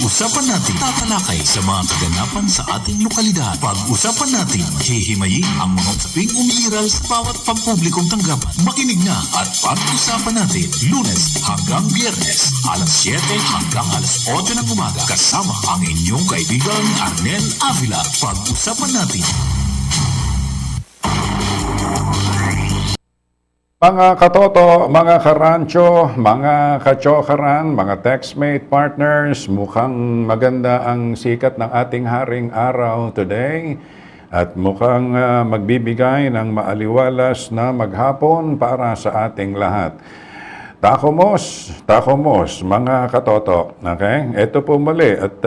Pag-usapan natin, tatalakay sa mga kaganapan sa ating lokalidad. Pag-usapan natin, hihimayin ang mga usaping umiiral sa bawat pampublikong tanggapan. Makinig na at pag-usapan natin, Lunes hanggang Biyernes, alas 7 hanggang alas 8 ng umaga. Kasama ang inyong kaibigan Arnel Avila. Pag-usapan natin. Mga katoto, mga karancho, mga kachokaran, mga textmate partners, mukhang maganda ang sikat ng ating haring araw today at mukhang magbibigay ng maaliwalas na maghapon para sa ating lahat. Takomos, mga katoto. Okay? Ito po muli at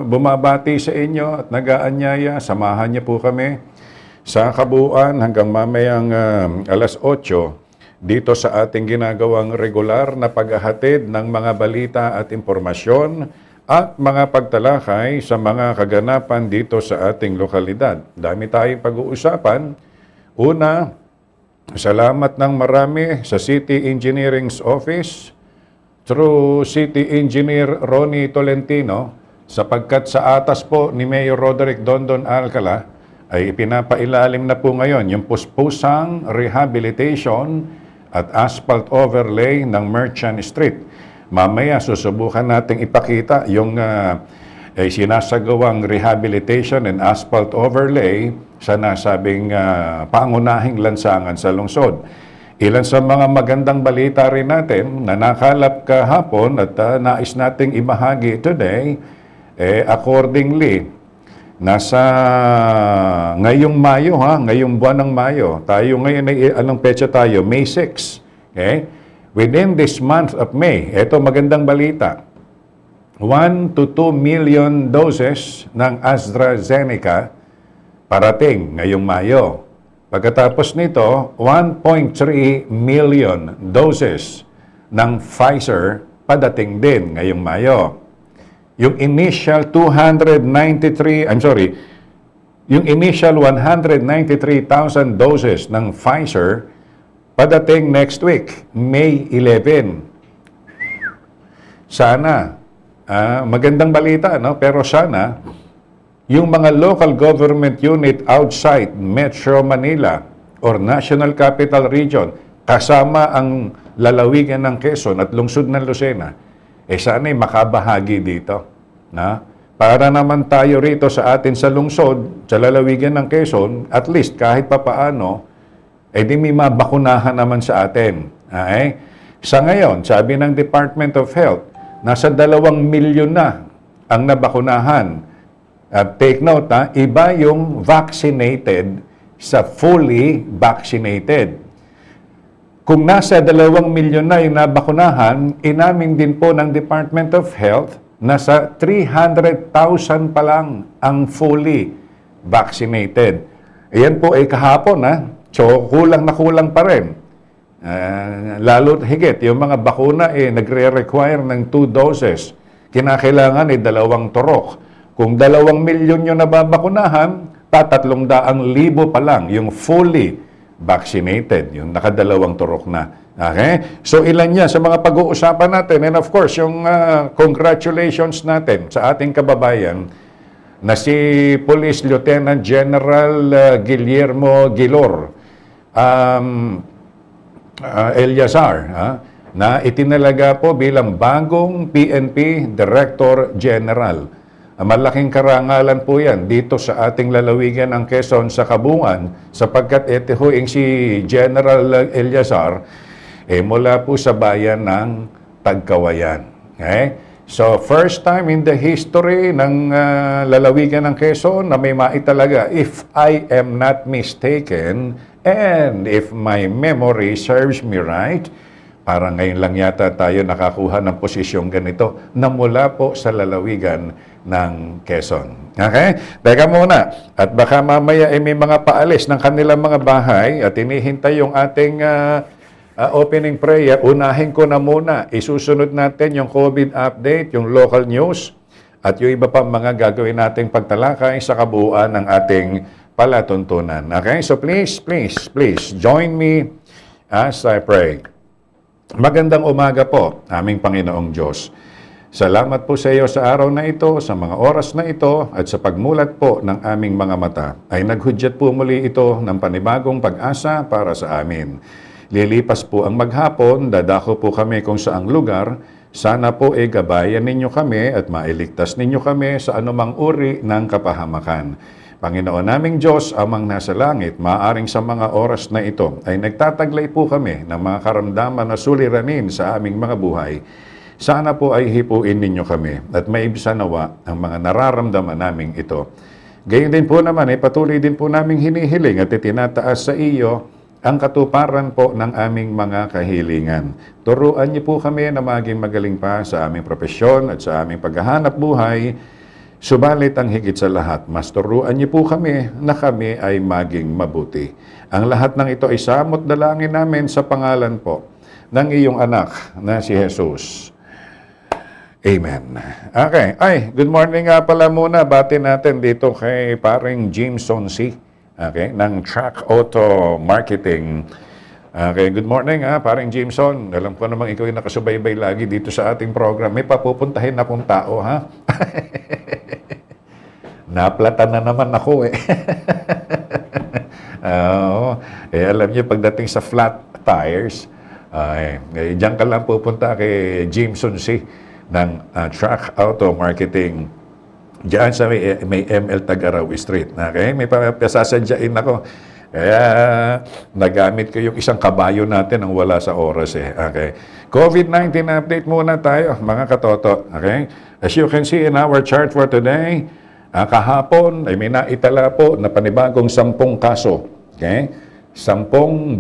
bumabati sa inyo at nag-aanyaya. Samahan niyo po kami sa kabuuan hanggang mamayang alas 8 dito sa ating ginagawang regular na paghahatid ng mga balita at impormasyon at mga pagtalakay sa mga kaganapan dito sa ating lokalidad. Dami tayong pag-uusapan. Una, salamat ng marami sa City Engineering's Office through City Engineer Ronnie Tolentino sapagkat sa atas po ni Mayor Roderick Dondon Alcala ay ipinapailalim na po ngayon yung puspusang rehabilitation at asphalt overlay ng Merchant Street. Mamaya susubukan nating ipakita yung sinasagawang rehabilitation and asphalt overlay sa nasabing pangunahing lansangan sa lungsod. Ilan sa mga magandang balita rin natin na nakalap kahapon at nais nating ibahagi today, accordingly, nasa ngayong Mayo, ngayong buwan ng Mayo, tayo ngayon ay anong petsa tayo? May 6. Okay? Within this month of May, ito magandang balita, 1 to 2 million doses ng AstraZeneca parating ngayong Mayo. Pagkatapos nito, 1.3 million doses ng Pfizer padating din ngayong Mayo. Yung initial 193,000 doses ng Pfizer padating next week, May 11. Sana, magandang balita, no? Pero sana, yung mga local government unit outside Metro Manila or National Capital Region, kasama ang lalawigan ng Quezon at lungsod ng Lucena, sana'y makabahagi dito. Na? Para naman tayo rito sa atin sa lungsod, sa lalawigan ng Quezon, at least kahit papaano, di may mabakunahan naman sa atin. Okay? Sa ngayon, sabi ng Department of Health, nasa 2 milyon na ang nabakunahan. At take note, iba yung vaccinated sa fully vaccinated. Kung nasa 2 milyon na yung nabakunahan, inamin din po ng Department of Health, nasa 300,000 pa lang ang fully vaccinated. Ayan po ay kahapon, so kulang na kulang pa rin. Lalo higit, yung mga bakuna nagre-require ng 2 doses. Kinakailangan 2 turok. Kung 2 milyon yung nababakunahan, 300,000 pa lang yung fully vaccinated, yung nakadalawang turok na. Okay? So ilan yan sa mga pag-uusapan natin. And of course, yung congratulations natin sa ating kababayan na si Police Lieutenant General Guillermo Gilor Eliazar, na itinalaga po bilang bagong PNP Director General. Malaking karangalan po yan dito sa ating lalawigan ng Quezon sa Kabungan sapagkat ito si General Eliazar mula po sa bayan ng Tagkawayan. Okay? So first time in the history ng lalawigan ng Quezon na may maitalaga, if I am not mistaken and if my memory serves me right, parang ngayon lang yata tayo nakakuha ng posisyong ganito na mula po sa lalawigan ng Quezon. Okay? Teka muna. At baka mamaya may mga paalis ng kanilang mga bahay at hinihintay yung ating opening prayer. Unahin ko na muna. Isusunod natin yung COVID update, yung local news, at yung iba pa mga gagawin nating pagtalakay sa kabuuan ng ating palatuntunan. Okay? So please join me as I pray. Magandang umaga po, aming Panginoong Diyos. Salamat po sa iyo sa araw na ito, sa mga oras na ito, at sa pagmulat po ng aming mga mata, ay naghudyat po muli ito ng panibagong pag-asa para sa amin. Lilipas po ang maghapon, dadako po kami kung saang lugar. Sana po gabayan ninyo kami at mailigtas ninyo kami sa anumang uri ng kapahamakan. Panginoon naming Diyos, amang nasa langit, maaring sa mga oras na ito ay nagtataglay po kami ng mga karamdaman na suliranin sa aming mga buhay. Sana po ay hipuin ninyo kami at maibsanawa ang mga nararamdaman naming ito. Gayon din po naman patuloy din po naming hinihiling at itinataas sa iyo ang katuparan po ng aming mga kahilingan. Turuan niyo po kami na maging magaling pa sa aming propesyon at sa aming paghahanap buhay. Subalit ang higit sa lahat, mas turuan niyo po kami na kami ay maging mabuti. Ang lahat ng ito ay samot dalangin namin sa pangalan po ng iyong anak na si Jesus. Amen. Okay. Good morning nga pala muna. Bati natin dito kay paring Jameson C. Okay, ng Track Auto Marketing. Okay, good morning paring Jameson. Alam ko namang ikaw yung nakasubaybay lagi dito sa ating program. May papupuntahin na pong tao, ha? Naplatan na naman ako alam niyo, pagdating sa flat tires, diyan ka lang pupunta kay Jameson C. ng Track Auto Marketing. Diyan sa may ML Tagaraw Street. Okay? May pasasadyain ako. Kaya nagamit ko yung isang kabayo natin ang wala sa oras Okay? COVID-19 update muna tayo, mga katoto. Okay? As you can see in our chart for today, kahapon ay may naitala po na panibagong 10 kaso. Okay? 10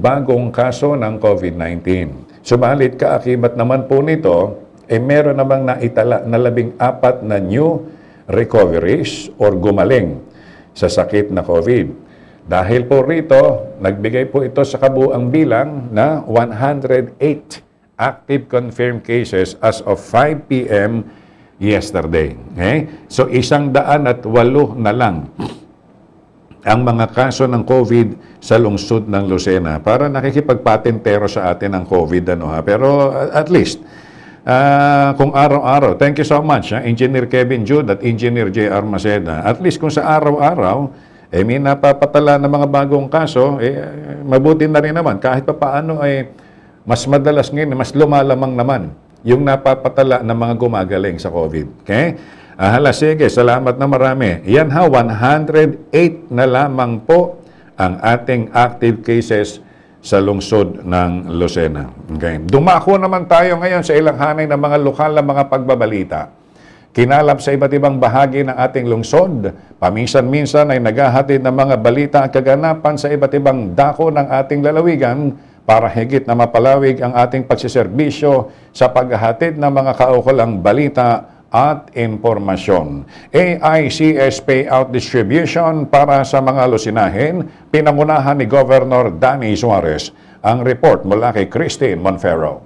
bagong kaso ng COVID-19. Subalit kaakibat naman po nito, meron namang naitala na 14 na new recoveries or gumaling sa sakit na COVID. Dahil po rito, nagbigay po ito sa kabuang bilang na 108 active confirmed cases as of 5 p.m. yesterday. Okay? So 108 na lang ang mga kaso ng COVID sa lungsod ng Lucena. Para nakikipagpatentero sa atin ang COVID. Pero at least, kung araw-araw, thank you so much, Engineer Kevin Jude at Engineer J.R. Maceda. At least kung sa araw-araw, may napapatala na mga bagong kaso, mabuti na rin naman. Kahit pa paano, mas madalas ngayon, mas lumalamang naman yung napapatala ng mga gumagaling sa COVID. Okay? Sige, salamat na marami. Yan 108 na lamang po ang ating active cases sa lungsod ng Lucena. Okay. Dumako naman tayo ngayon sa ilang hanay ng mga lokal na mga pagbabalita. Kinalap sa iba't ibang bahagi ng ating lungsod, paminsan-minsan ay naghahatid ng mga balita at kaganapan sa iba't ibang dako ng ating lalawigan para higit na mapalawig ang ating pagsiserbisyo sa paghahatid ng mga kaukulang balita at impormasyon. AICS Payout Distribution para sa mga Lucinahin, pinangunahan ni Governor Danny Suarez. Ang report mula kay Christine Monferro.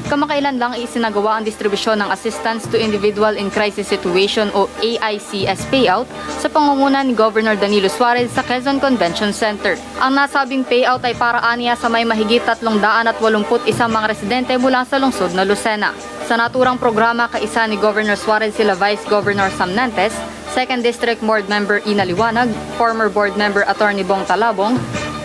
Kamakailan lang isinagawa ang distribusyon ng Assistance to Individual in Crisis Situation o AICS payout sa pangunguna ni Governor Danilo Suarez sa Quezon Convention Center. Ang nasabing payout ay para aniya sa may mahigit 381 mga residente mula sa lungsod na Lucena. Sa naturang programa, kaisa ni Governor Suarez sila Vice Governor Sam Nantes, 2nd District Board Member Ina Liwanag, former Board Member Attorney Bong Talabong,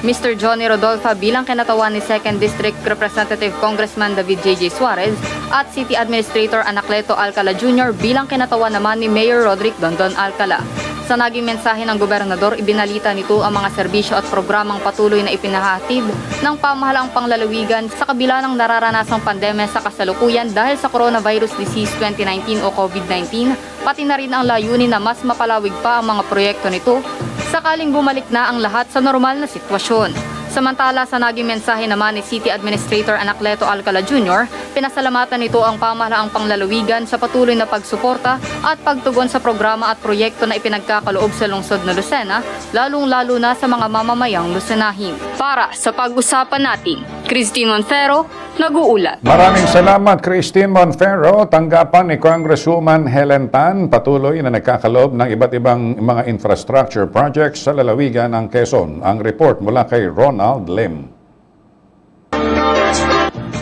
Mr. Johnny Rodolfa bilang kinatawan ni 2nd District Representative Congressman David J.J. Suarez at City Administrator Anacleto Alcala Jr. bilang kinatawan naman ni Mayor Roderick Dondon Alcala. Sa naging mensahe ng gobernador, ibinalita nito ang mga serbisyo at programang patuloy na ipinahatid ng pamahalaang panglalawigan sa kabila ng nararanasang pandemya sa kasalukuyan dahil sa Coronavirus Disease 2019 o COVID-19, pati na rin ang layunin na mas mapalawig pa ang mga proyekto nito sakaling bumalik na ang lahat sa normal na sitwasyon. Samantala, sa naging mensahe naman ni City Administrator Anacleto Alcala Jr., pinasalamatan nito ang pamahalaang panglalawigan sa patuloy na pagsuporta at pagtugon sa programa at proyekto na ipinagkakaloob sa lungsod na Lucena, lalong-lalo na sa mga mamamayang Lucenahin. Para sa pag-usapan natin, Christine Monferro, nag-uulat. Maraming salamat, Christine Monferro. Tanggapan ni Congresswoman Helen Tan, patuloy na nagkakaloob ng iba't ibang mga infrastructure projects sa lalawigan ng Quezon. Ang report mula kay Ronald Lim.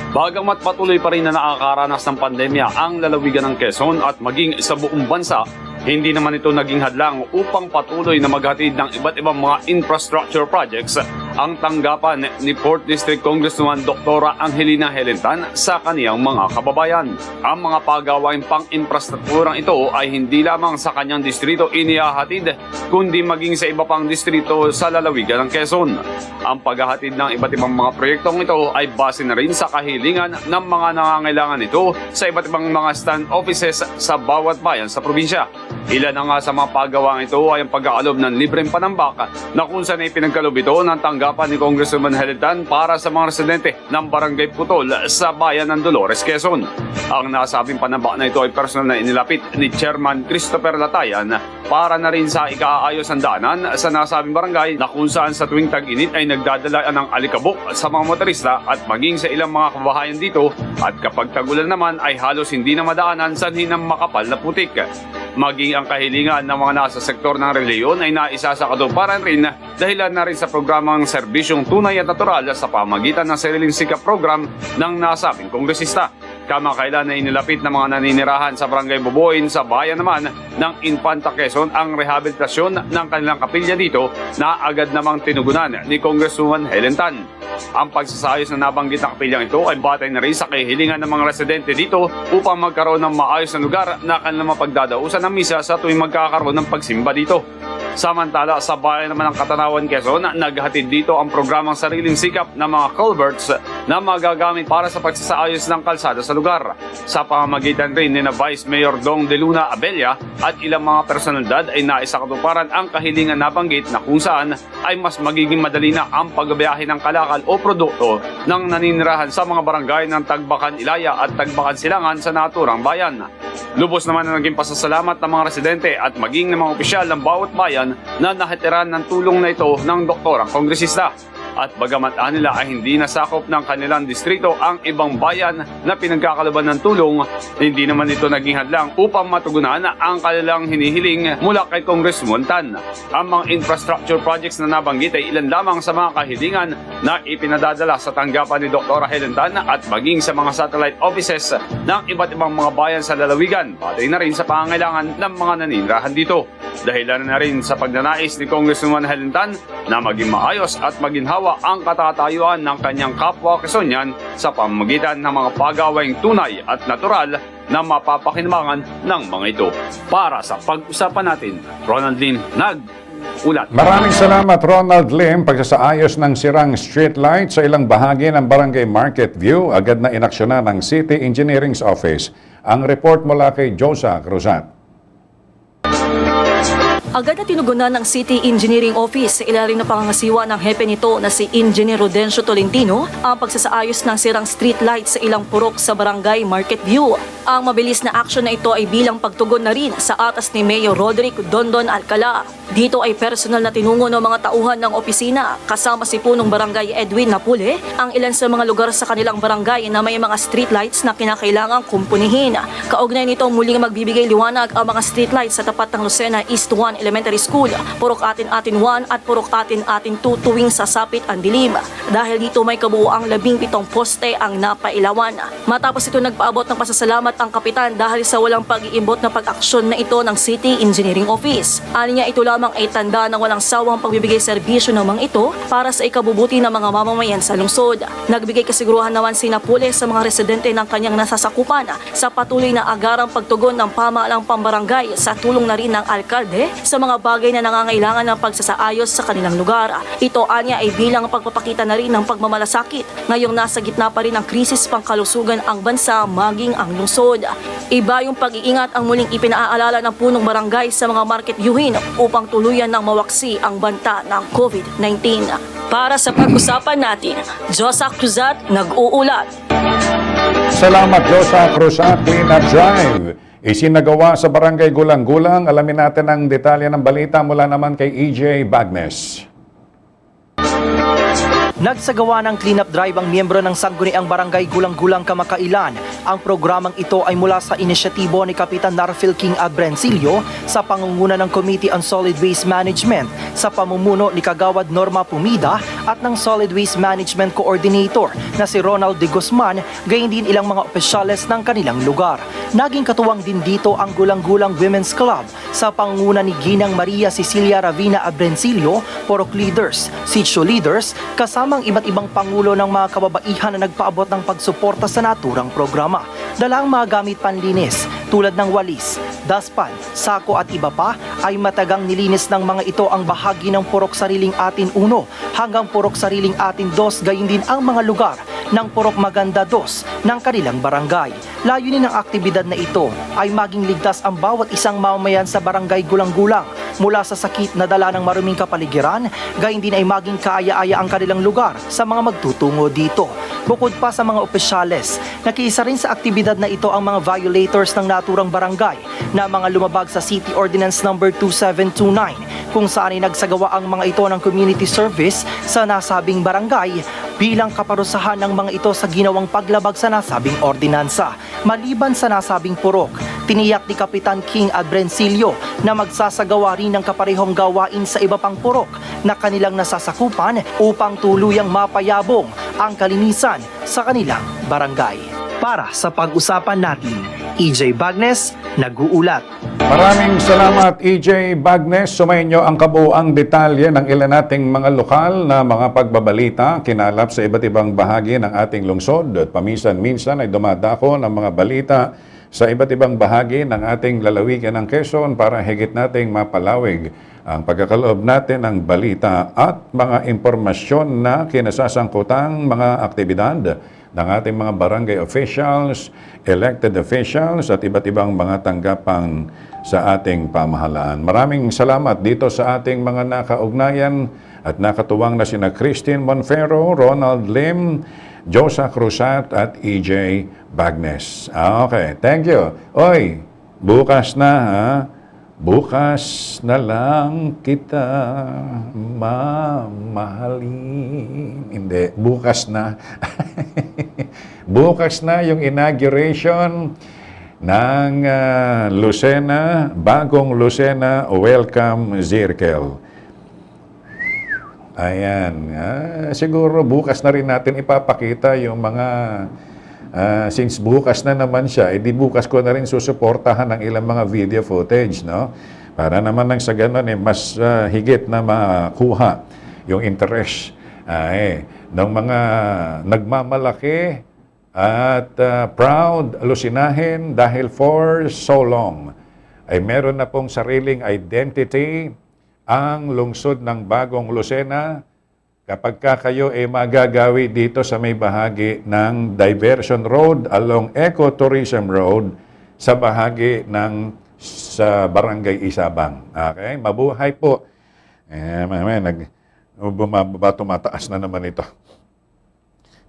Bagamat patuloy pa rin na nakakaranas ng pandemya ang lalawigan ng Quezon at maging sa buong bansa, hindi naman ito naging hadlang upang patuloy na maghatid ng iba't ibang mga infrastructure projects ang tanggapan ni 4th District Congresswoman Dr. Angelina Helentan sa kaniyang mga kababayan. Ang mga pagawaing pang-infrastrukturang ito ay hindi lamang sa kanyang distrito inihahatid, kundi maging sa iba pang distrito sa lalawigan ng Quezon. Ang paghahatid ng iba't ibang mga proyektong ito ay base na rin sa kahilingan ng mga nangangailangan nito sa iba't ibang mga stand offices sa bawat bayan sa probinsya. Ilan na nga sa mga paggawaang ito ay ang pag-aalob ng libreng panambak na kung saan ay pinagkalob ito ng tanggapan ni Congresswoman Helentan para sa mga residente ng Barangay Putol sa bayan ng Dolores, Quezon. Ang nasabing panambak na ito ay personal na inilapit ni Chairman Christopher Latayan para na rin sa ikaayos ng daanan sa nasabing barangay na kung saan sa tuwing tag-init ay nagdadala ng alikabok sa mga motorista at maging sa ilang mga kabahayan dito at kapag tagulan naman ay halos hindi na madaanan sanhi ng makapal na putik. Maging ang kahilingan ng mga nasa sektor ng reliyon ay naisa sa katuparan rin dahilan na rin sa programang Serbisyong Tunay at Natural sa pamagitan ng Sariling Sikap program ng nasabing kongresista. Kamakailan na inilapit ng mga naninirahan sa Barangay Bubuin sa bayan naman ng Infanta Quezon ang rehabilitasyon ng kanilang kapilya dito na agad namang tinugunan ni Congresswoman Helentan. Ang pagsasayos na nabanggit ng kapilyang ito ay batay na rin sa kahilingan ng mga residente dito upang magkaroon ng maayos na lugar na kanilang mapagdadausan ng misa sa tuwing magkakaroon ng pagsimba dito. Samantala, sa bayan naman ng Katanawan, Quezon, naghatid dito ang programang Sariling Sikap ng mga culverts na magagamit para sa pagsasaayos ng kalsada sa lugar. Sa pamamagitan rin ni na Vice Mayor Dong De Luna Abella at ilang mga personalidad ay naisakatuparan ang kahilingan nabanggit na kung saan ay mas magiging madali na ang pagbiyahe ng kalakal o produkto ng naninirahan sa mga barangay ng Tagbakan Ilaya at Tagbakan Silangan sa naturang bayan. Lubos naman na naging pasasalamat ng mga residente at maging ng mga opisyal ng bawat bayan na nahatiran ng tulong na ito ng doktorang kongresista. At bagamat nila ay hindi nasakop ng kanilang distrito ang ibang bayan na pinagkakalaban ng tulong, hindi naman ito naging hadlang upang matugunan ang kanilang hinihiling mula kay Congresswoman Tan. Ang mga infrastructure projects na nabanggit ay ilan lamang sa mga kahilingan na ipinadadala sa tanggapan ni Dr. Helentan at maging sa mga satellite offices ng iba't ibang mga bayan sa lalawigan, batay na rin sa pangangailangan ng mga naninirahan dito. Dahilan na rin sa pagnanais ni Congresswoman Helentan na maging maayos at maginhawa ang katatayuan ng kanyang kapwa Quezonian sa pamamagitan ng mga pagawaing tunay at natural na mapapakinabangan ng mga ito. Para sa pag-usapan natin, Ronald Lim, nag-ulat. Maraming salamat, Ronald Lim. Pagsasaayos ng sirang street light sa ilang bahagi ng Barangay Market View, agad na inaksyonan ng City Engineering's Office. Ang report mula kay Josa Cruzat. Agad na tinugunan ng City Engineering Office sa ilalim ng pangangasiwa ng hepe nito na si Engineer Rodencio Tolentino ang pagsasaayos ng sirang street light sa ilang purok sa Barangay Market View. Ang mabilis na aksyon na ito ay bilang pagtugon na rin sa atas ni Mayor Roderick Dondon Alcala. Dito ay personal na tinungo ng mga tauhan ng opisina kasama si Punong Barangay Edwin Napule ang ilan sa mga lugar sa kanilang barangay na may mga street lights na kinakailangang kumpunihin. Kaugnay nito muling magbibigay liwanag ang mga street lights sa tapat ng Lucena East 1 Elementary School, Purok Atin-Atin 1 at Purok Atin-Atin 2 tuwing sasapit ang dilim. Dahil dito may kabuuang 17 poste ang napailawan. Matapos ito nagpaabot ng pasasalamat ang kapitan dahil sa walang pag-iimbot na pag-aksyon na ito ng City Engineering Office. Ani niya ito lamang ay tanda ng walang sawang pagbibigay serbisyo ng mga ito para sa ikabubuti ng mga mamamayan sa lungsod. Nagbigay kasiguruhan naman si Napule sa mga residente ng kanyang nasasakupan sa patuloy na agarang pagtugon ng pamahalaang pambarangay sa tulong na rin ng alkalde sa mga bagay na nangangailangan ng pagsasaayos sa kanilang lugar. Ito anya ay bilang pagpapakita na rin ng pagmamalasakit ngayong nasa gitna pa rin ng krisis pangkalusugan ang bansa maging ang lungsod. Iba yung pag-iingat ang muling ipinaalala ng punong barangay sa mga market viewin upang tuluyan ng mawaksi ang banta ng COVID-19. Para sa pag-usapan natin, Josa Cruzat nag-uulat. Salamat, Josa Cruzat. Clean Up Drive isinagawa sa Barangay Gulang-Gulang. Alamin natin ang detalye ng balita mula naman kay EJ Bagnes. Nagsagawa ng cleanup drive ang miyembro ng Sangguniang Barangay Gulang-Gulang kamakailan. Ang programang ito ay mula sa inisyatibo ni Kapitan Narfil King Adbrencillo sa pangunguna ng Committee on Solid Waste Management sa pamumuno ni Kagawad Norma Pumida at ng Solid Waste Management Coordinator na si Ronald de Guzman, gayon din ilang mga opisyales ng kanilang lugar. Naging katuwang din dito ang Gulang-Gulang Women's Club sa pangunguna ni Ginang Maria Cecilia Ravina Abrencillo, Porok Leaders, Sitio Leaders, kasamang iba't ibang pangulo ng mga kababaihan na nagpaabot ng pagsuporta sa naturang programa. Dalang mga gamit panlinis tulad ng walis, daspan, sako at iba pa ay matagang nilinis ng mga ito ang bahagi ng Purok Sariling Atin 1 hanggang Purok Sariling Atin 2, gayon din ang mga lugar ng Purok Maganda 2 ng kanilang barangay. Layunin ng aktibidad na ito ay maging ligtas ang bawat isang mamamayan sa barangay Gulang-Gulang mula sa sakit na dala ng maruming kapaligiran, gayon din ay maging kaaya-aya ang kanilang lugar sa mga magtutungo dito. Bukod pa sa mga opisyales, nakiisa rin sa aktibidad na ito ang mga violators ng naturang barangay na mga lumabag sa City Ordinance No. 2729 kung saan ay nagsagawa ang mga ito ng community service sa nasabing barangay bilang kaparusahan ng mga ito sa ginawang paglabag sa nasabing ordinansa. Maliban sa nasabing purok, tiniyak ni Kapitan King Adbrencillo na magsasagawa rin ng kaparehong gawain sa iba pang purok na kanilang nasasakupan upang tuluyang mapayabong ang kalinisan sa kanilang barangay. Para sa pag-usapan natin, EJ Bagnes, nag-uulat. Maraming salamat EJ Bagnes. Sumainyo ang kabuuang detalye ng ilan nating mga lokal na mga pagbabalita kinalap sa iba't ibang bahagi ng ating lungsod at paminsan-minsan ay dumadako ng mga balita sa iba't ibang bahagi ng ating lalawigan ng Quezon para higit nating mapalawig ang pagkakaloob natin ng balita at mga impormasyon na kinasasangkutang mga aktibidad ng ating mga barangay officials, elected officials at iba't ibang mga tanggapan sa ating pamahalaan. Maraming salamat dito sa ating mga nakaugnayan at nakatuwang na sina Christine Monfero, Ronald Lim, Josa Cruzat at EJ Bagnes. Okay, thank you. Oy, bukas na ha. Bukas na lang kita mamahalin. Hindi, bukas na. Bukas na yung inauguration ng Lucena, bagong Lucena Welcome Circle. Ayan. Siguro bukas na rin natin ipapakita yung mga since bukas na naman siya, edi bukas ko na rin susuportahan ng ilang mga video footage, no? Para naman nang sa ganun, mas higit na makuha yung interest ng mga nagmamalaki at proud Lucinahin dahil for so long ay meron na pong sariling identity ang lungsod ng bagong Lucena. Kapag kayo ay magagawi dito sa may bahagi ng Diversion Road along Ecotourism Road sa bahagi ng sa Barangay Isabang. Okay? Mabuhay po. Tumataas na naman ito.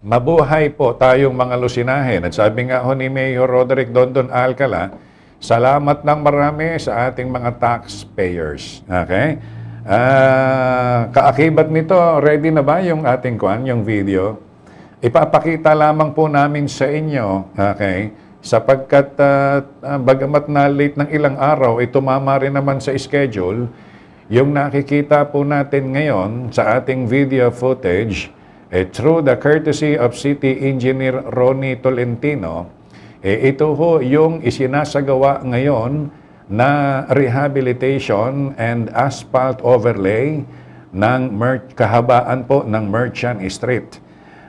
Mabuhay po tayong mga Lucinahin. At sabi nga ho ni Mayor Roderick Dondon Alcala, salamat ng marami sa ating mga taxpayers. Okay? Kaakibat nito, ready na ba yung ating yung video? Ipapakita lamang po namin sa inyo, okay? Sapagkat bagamat na late ng ilang araw, tumama rin naman sa schedule, yung nakikita po natin ngayon sa ating video footage, through the courtesy of City Engineer Ronnie Tolentino, ito ho yung isinasagawa ngayon na rehabilitation and asphalt overlay ng kahabaan po ng Merchant Street.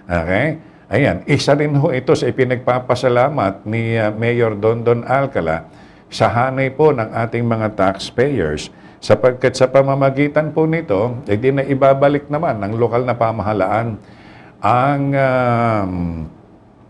Okay? Ayan, isa rin ho ito sa ipinagpapasalamat ni Mayor Dondon Alcala sa hanay po ng ating mga taxpayers sapagkat sa pamamagitan po nito, di na ibabalik naman ng lokal na pamahalaan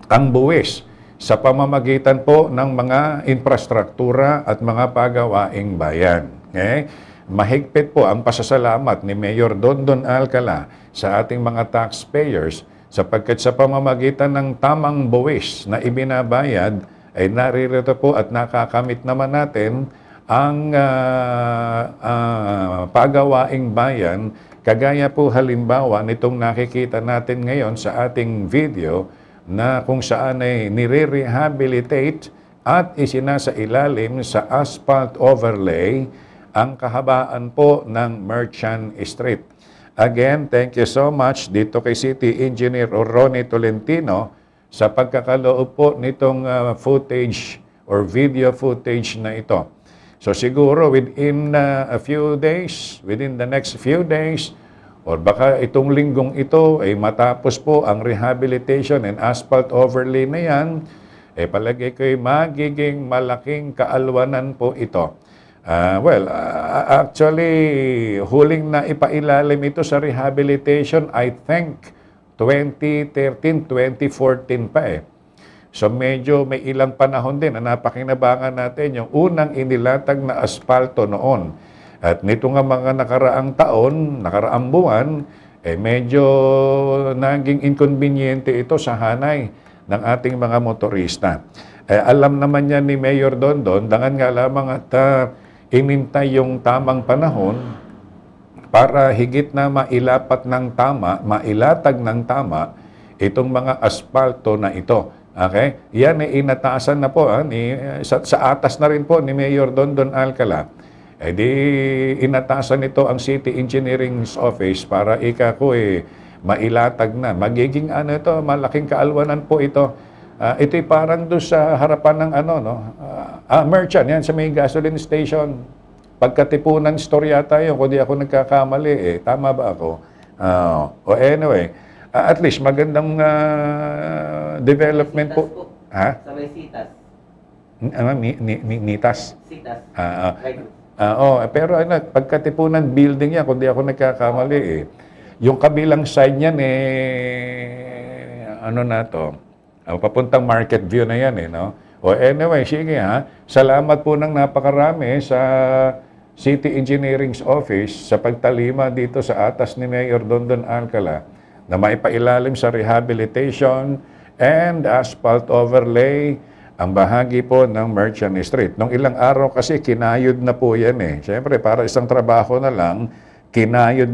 ang buwis sa pamamagitan po ng mga infrastruktura at mga pagawaing bayan. Okay? Mahigpit po ang pasasalamat ni Mayor Dondon Alcala sa ating mga taxpayers sapagkat sa pamamagitan ng tamang buwis na ibinabayad ay naririto po at nakakamit naman natin ang pagawaing bayan kagaya po halimbawa nitong nakikita natin ngayon sa ating video na kung saan ay nire-rehabilitate at isinasailalim sa asphalt overlay ang kahabaan po ng Merchant Street. Again, thank you so much dito kay City Engineer Ronnie Tolentino sa pagkakaloob po nitong footage or video footage na ito. So siguro within a few days, within the next few days, or baka itong linggong ito ay matapos po ang rehabilitation and asphalt overlay na yan, palagay ko'y magiging malaking kaalwanan po ito. Actually, huling na ipailalim ito sa rehabilitation, I think, 2013, 2014 pa eh. So medyo may ilang panahon din na napakinabangan natin yung unang inilatag na asfalto noon. At nito nga mga nakaraang taon, nakaraang buwan, medyo naging inconveniente ito sa hanay ng ating mga motorista. Alam naman yan ni Mayor Dondon, dangan nga lamang at inintay yung tamang panahon para higit na mailapat ng tama, mailatag ng tama itong mga asfalto na ito. Okay? Yan ay inataasan na po sa atas na rin po ni Mayor Dondon Alcala. Di inataasan nito ang City Engineering's Office para mailatag na. Magiging malaking kaalwanan po ito. Ito'y parang doon sa harapan ng merchant, yan sa may gasoline station. Pagkatipunan store yata yun, kung di ako nagkakamali, tama ba ako? Anyway, at least magandang development po. Ha? Sa may sitas. Nitas? Sitas. Pero pagkatipunan building yan, kung di ako nagkakamali, yung kabilang side niyan, papuntang Market View na yan, no? Anyway, sige Salamat po ng napakarami sa City Engineering's Office sa pagtalima dito sa atas ni Mayor Dondon Alcala na maipailalim sa rehabilitation and asphalt overlay ang bahagi po ng Merchant Street. Nung ilang araw kasi kinayod na po yan Siyempre, para isang trabaho na lang, kinayod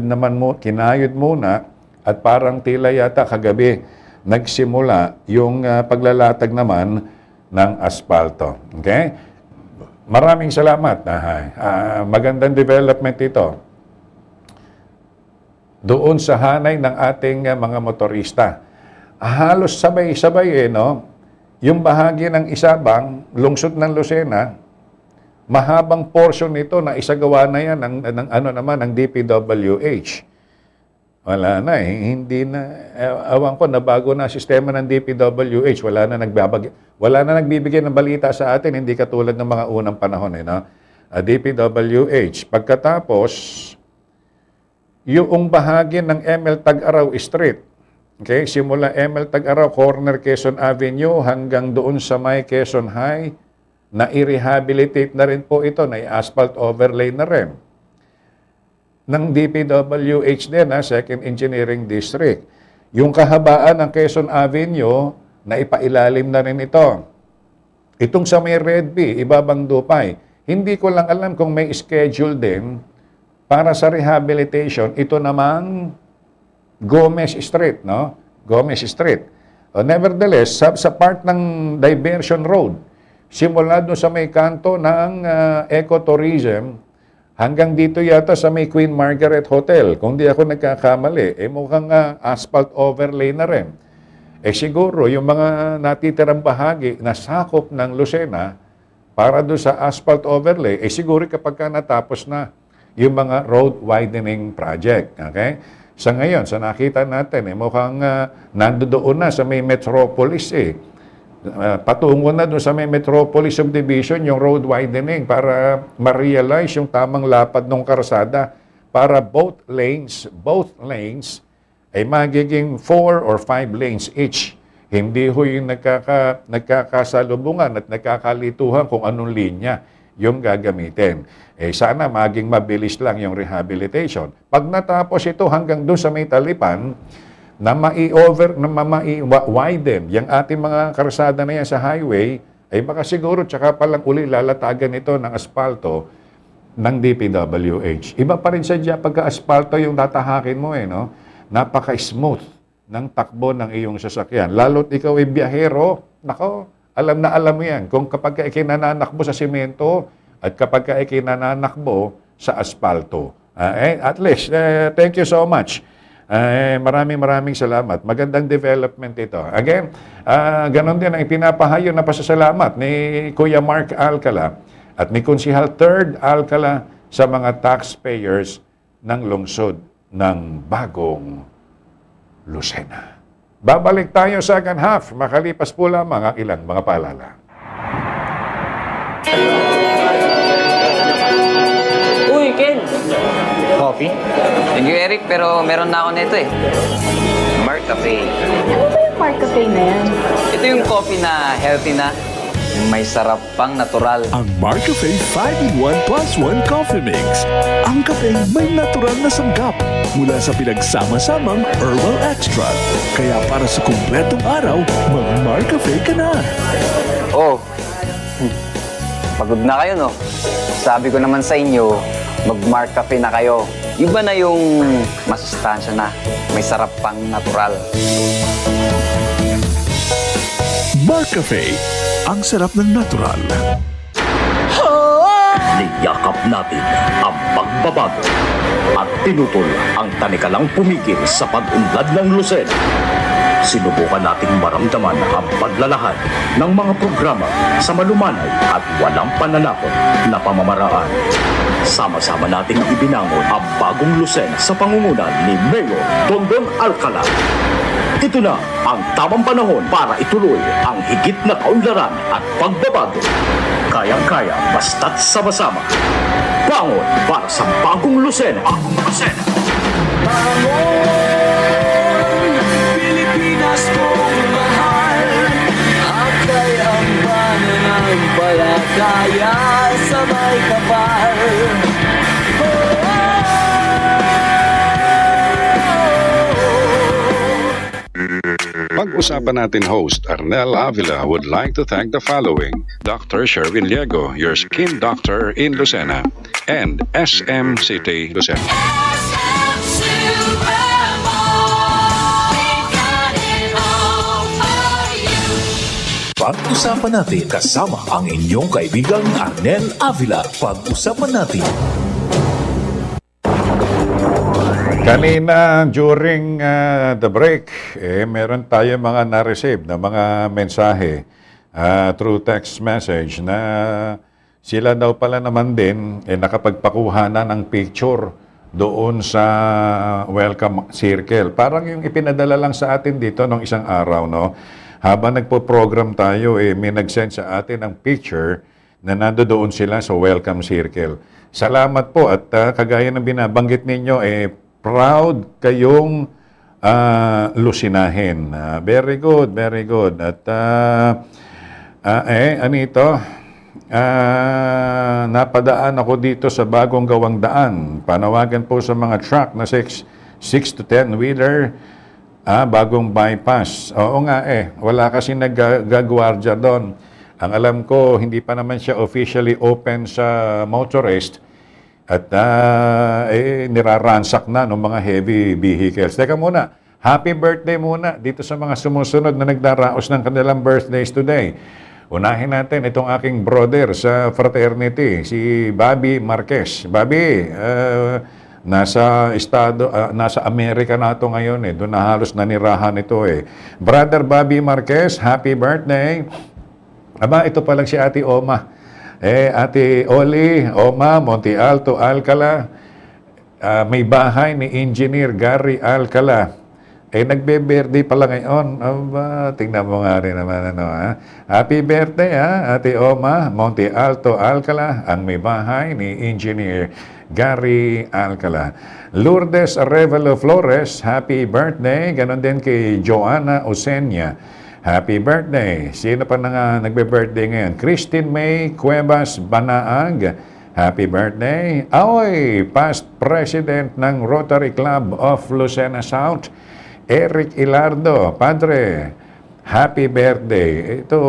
muna at parang tila yata kagabi nagsimula yung paglalatag naman ng asfalto. Okay? Maraming salamat. Magandang development ito. Doon sa hanay ng ating mga motorista. Halos sabay-sabay yung bahagi ng Isabang, lungsod ng Lucena, mahabang portion nito na isagawa na yan ng DPWH. Wala na hindi na, awan ko, nabago na sistema ng DPWH, wala na nagbibigay ng balita sa atin, hindi katulad ng mga unang panahon, DPWH. Pagkatapos, yung bahagi ng ML Tag-Araw Street, okay, simula ML Tag-Araw, corner Quezon Avenue, hanggang doon sa may Quezon High, na i-rehabilitate na rin po ito, na i-asphalt overlay na rin ng DPWH din, Second Engineering District. Yung kahabaan ng Quezon Avenue, na ipailalim na rin ito. Itong sa may Red B, Ibabang Dupay, hindi ko lang alam kung may schedule din para sa rehabilitation. Ito namang Gomez Street, Gomez Street. Nevertheless, sa part ng Diversion Road, simula doon sa may kanto ng ecotourism, hanggang dito yata sa may Queen Margaret Hotel. Kung di ako nagkakamali, mukhang asphalt overlay na rin. Siguro, yung mga natitirang bahagi na sakop ng Lucena para doon sa asphalt overlay, siguro kapag natapos na yung mga road widening project. Okay? Sa ngayon, sa nakita natin, mukhang nandoon na sa may Metropolis patungo na doon sa may Metropolis Subdivision yung road widening para ma-realize yung tamang lapad ng karsada para both lanes ay magiging 4 or 5 lanes each. Hindi ho yung nagkakasalubungan at nagkakalituhan kung anong linya yung gagamitin. Sana maging mabilis lang yung rehabilitation. Pag natapos ito hanggang doon sa may Talipan, na ma-widen yung ating mga karsada na yan sa highway, baka siguro tsaka palang uli lalatagan ito ng asfalto ng DPWH. Iba pa rin sadya pagka-asfalto yung tatahakin mo Napaka-smooth ng takbo ng iyong sasakyan. Lalo't ikaw ay biyahero, alam na alam mo yan. Kung kapag ka ikinananakbo sa simento at kapag ka ikinananakbo sa asfalto. At least, thank you so much. Maraming salamat. Magandang development ito. Again, ganon din ang ipinapahayo na pasasalamat ni Kuya Mark Alcala at ni Konsihal 3rd Alcala sa mga taxpayers ng lungsod ng Bagong Lucena. Babalik tayo sa second half. Makalipas po lamang ang ilang mga paalala. Uy, Ken! Coffee? Thank you, Eric, pero meron na ako nito eh. Mark Cafe. Ano ba yung Mark Cafe na yan? Ito yung coffee na healthy na, may sarap pang natural. Ang Mark Cafe 5-in-1 plus 1 Coffee Mix. Ang kape may natural na sanggap mula sa pinagsama-samang herbal extract. Kaya para sa kumpletong araw, mag-Mark Cafe ka na. Oh, pagod na kayo, no? Sabi ko naman sa inyo, mag-Mark Cafe na kayo. Iba na yung masustansya na, may sarap pang natural. Mark Cafe, ang sarap ng natural. Niyakap natin ang pagbabago at tinutol ang tanikalang pumigil sa pag-unlad ng Lucena. Sinubukan nating maramdaman ang paglalahad ng mga programa sa malumanay at walang pananakot na pamamaraan. Sama-sama nating ibinangon ang bagong Lucena sa pangungunan ni Mayor Dondon Alcala. Ito na ang tamang panahon para ituloy ang higit na kaunlaran at pagbabago. Kayang-kaya basta't sama-sama. Bangon para sa bagong Lucena. Bagong Lucena. Pilipinas kong mahal, akay ang pananampalataya sa may kapal. Pag-usapan natin host Arnel Avila would like to thank the following: Dr. Sherwin Liego, your skin doctor in Lucena, and SM City Lucena. Pag-usapan natin kasama ang inyong kaibigang Arnel Avila. Pag-usapan natin. Kanina, during the break, meron tayo mga na-receive na mga mensahe through text message na sila daw pala naman din nakapagpakuha na ng picture doon sa welcome circle. Parang yung ipinadala lang sa atin dito nung isang araw, no? Habang nagpo-program tayo, may nag-send sa atin ng picture na nandoon sila sa welcome circle. Salamat po at kagaya ng binabanggit ninyo, proud kayong lusinahin. Very good, very good. At anito, napadaan ako dito sa bagong gawang daan. Panawagan po sa mga truck na 6 to 10 wheeler, bagong bypass. Oo nga wala kasi naggagwardya doon. Ang alam ko, hindi pa naman siya officially open sa motorist. At niraransak na ng mga heavy vehicles. Teka muna, happy birthday muna dito sa mga sumusunod na nagdaraos ng kanilang birthdays today. Unahin natin itong aking brother sa fraternity, si Bobby Marquez. Bobby, nasa Amerika na ito ngayon Doon na halos nanirahan ito Brother Bobby Marquez, happy birthday. Aba, ito pa lang si Ate Oma. Ate Oli, Oma, Monte Alto, Alcala, may bahay ni Engineer Gary Alcala. Nagbe-birthday pala ngayon. Tingnan mo nga rin naman Happy birthday Ate Oma, Monte Alto, Alcala, ang may bahay ni Engineer Gary Alcala. Lourdes Arevalo Flores, happy birthday. Ganon din kay Joanna Osenia. Happy birthday. Sino pa na nagbe-birthday ngayon? Christine May Cuevas Banaag. Happy birthday. Aoy, past president ng Rotary Club of Lucena South, Eric Ilardo. Padre, happy birthday. Ito,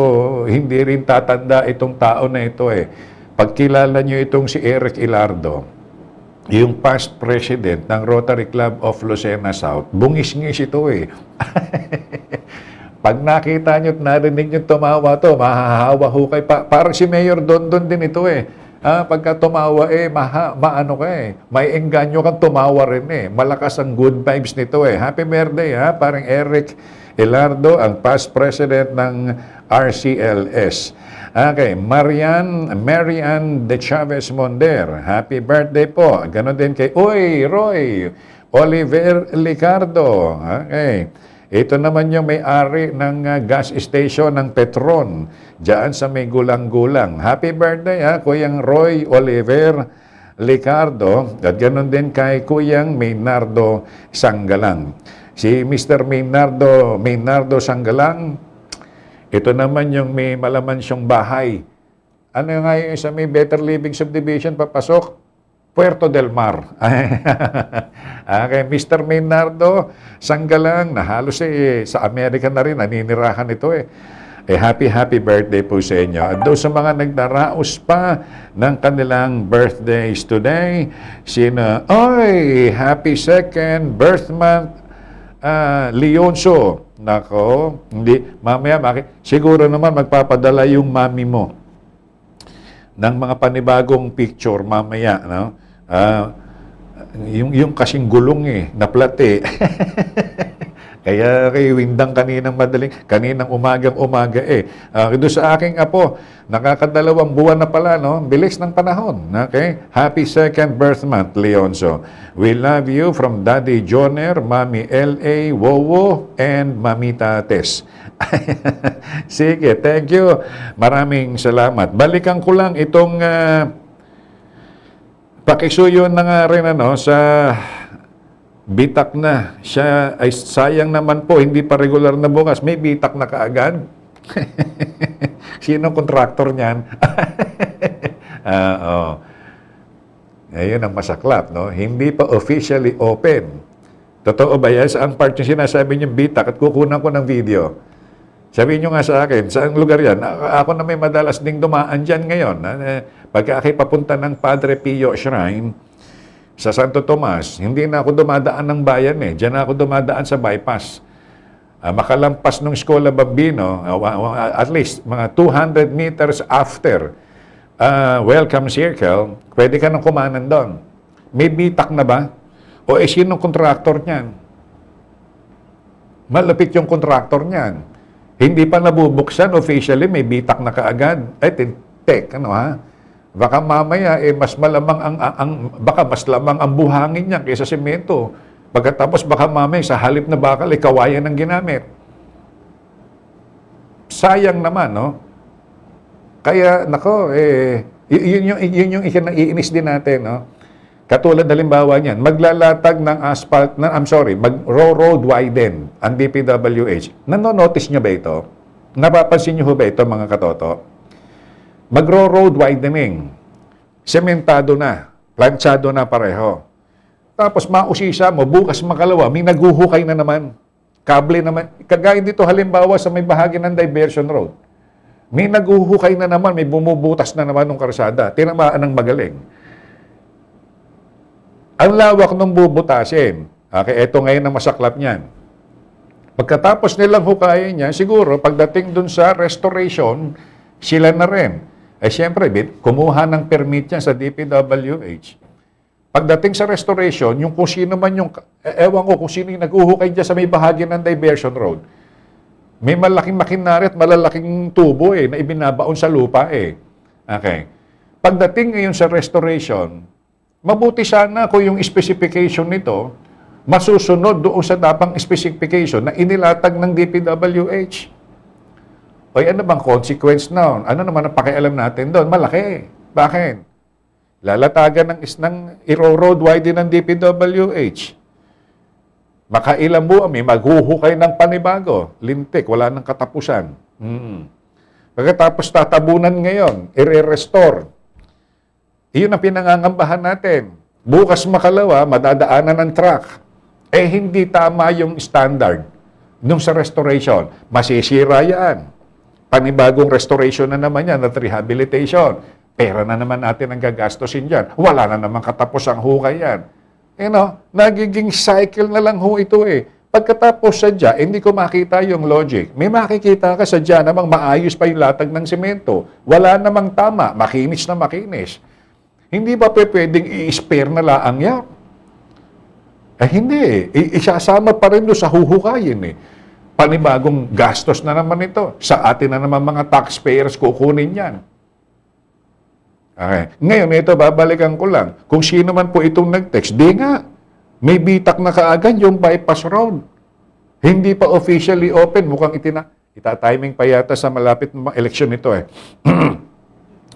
hindi rin tatanda itong tao na ito Pagkilala nyo itong si Eric Ilardo, yung past president ng Rotary Club of Lucena South, bungis-ngis ito Pag nakita nyo at narinig nyo tumawa to, mahahawa ho kayo. Parang si Mayor Dondon din ito Pagka tumawa maano ka may engganyo kang tumawa rin Malakas ang good vibes nito Happy birthday parang Eric Ilardo, ang past president ng RCLS. Okay, Marian de Chavez Monder. Happy birthday po. Ganon din kay Roy Oliver Licardo. Okay. Ito naman yung may-ari ng gas station ng Petron diyan sa may gulang-gulang. Happy birthday Kuyang Roy Oliver Licardo. At ganon din kay Kuyang Maynardo Sanggalang. Si Mr. Maynardo Sanggalang, ito naman yung may malaman siyang bahay. Ano nga yung sa may Better Living Subdivision papasok? Puerto del Mar. Okay, Mr. Maynardo Sanggalang, na halos sa Amerika na rin, naninirahan ito happy birthday po sa inyo. At doon sa mga nagdaraos pa ng kanilang birthdays today, happy second birth month, Leonso. Nako, hindi. Mamaya, siguro naman magpapadala yung mami mo ng mga panibagong picture mamaya, no? Yung kasing gulong naplate. Kaya kay Windang kaninang umagang-umaga doon sa aking apo, nakakadalawang buwan na pala, no? Bilis ng panahon, okay? Happy second birth month, Leonso. We love you from Daddy Joner, Mami L.A., Wowo, and Mamita Tess. Sige, thank you. Maraming salamat. Balikan ko lang itong pakisuyo na nga rin sa bitak na. Siya ay sayang naman po, hindi pa regular na bukas. May bitak na kaagad. Sino kontraktor niyan? Ngayon ang masaklap, no? Hindi pa officially open. Totoo ba yan? Saan part yung sinasabi niyong bitak at kukunan ko ng video? Sabihin nyo nga sa akin, saan lugar yan? Ako na may madalas ding dumaan dyan ngayon. Pagka ako'y papunta ng Padre Pio Shrine, sa Santo Tomas, hindi na ako dumadaan ng bayan Diyan na ako dumadaan sa bypass. Makalampas ng Escola Bambino, at least mga 200 meters after Welcome Circle, pwede ka nang kumanan doon. May bitak na ba? O sinong kontraktor niyan? Malapit yung kontraktor niyan. Hindi pa nabubuksan officially, may bitak na kaagad. Baka mamaya mas malamang baka mas lamang ang buhangin niya kaysa semento. Pagkatapos baka mamaya sa halip na bakal kawayan ang ginamit. Sayang naman, no? Kaya nako yun yung ikinaiinis din natin, no? Katulad halimbawa niyan, maglalatag ng asphalt mag-road widen ang DPWH. Nanonotice niyo ba ito? Napapansin niyo ba ito, mga katoto? Magro-road widening. Sementado na. Planchado na pareho. Tapos mausisa mo, bukas makalawa, may naguhukay na naman. Kable naman. Kagaya dito halimbawa sa may bahagi ng diversion road. May naguhukay na naman, may bumubutas na naman ng karsada. Tinamaan ng magaling. Ang lawak ng bubutasin. Okay, eto ngayon ang masaklap niyan. Pagkatapos nilang hukayin niya, siguro pagdating dun sa restoration, sila na rin. Siyempre, kumuha ng permit niya sa DPWH. Pagdating sa restoration, yung kung sino man yung, ewan ko kung sino yung nag-uhukay dyan sa may bahagi ng diversion road. May malaking makinarya at malalaking tubo na ibinabaon sa lupa Okay. Pagdating ngayon sa restoration, mabuti sana kung yung specification nito masusunod doon sa dapang specification na inilatag ng DPWH. Ano bang consequence noon? Ano naman ang pakialam natin doon? Malaki. Bakit? Lalatagan ng iro-road wide ng DPWH. Makailang buwan, may maghuhukay ng panibago. Lintik, wala nang katapusan. Pagkatapos tatabunan ngayon, i-restore. Iyon ang pinangangambahan natin. Bukas makalawa, madadaanan ng truck. Hindi tama yung standard nung sa restoration. Masisira yan. Panibagong restoration na naman yan at rehabilitation. Pera na naman natin ang gagastosin dyan. Wala na naman katapos ang hukay yan. Nagiging cycle na lang ito Pagkatapos sadya, hindi ko makita yung logic. May makikita ka sadya namang maayos pa yung latag ng semento. Wala namang tama, makinis na makinis. Hindi ba pwedeng i-spare na laang yan? Hindi. Isasama pa rin doon sa huhukayin Panibagong gastos na naman ito. Sa atin na naman mga taxpayers kukunin yan. Okay. Ngayon, ito, babalikan ko lang. Kung sino man po itong nag-text, di nga. May bitak na kaagad yung bypass road. Hindi pa officially open. Mukhang ita-timing pa yata sa malapit na eleksyon ito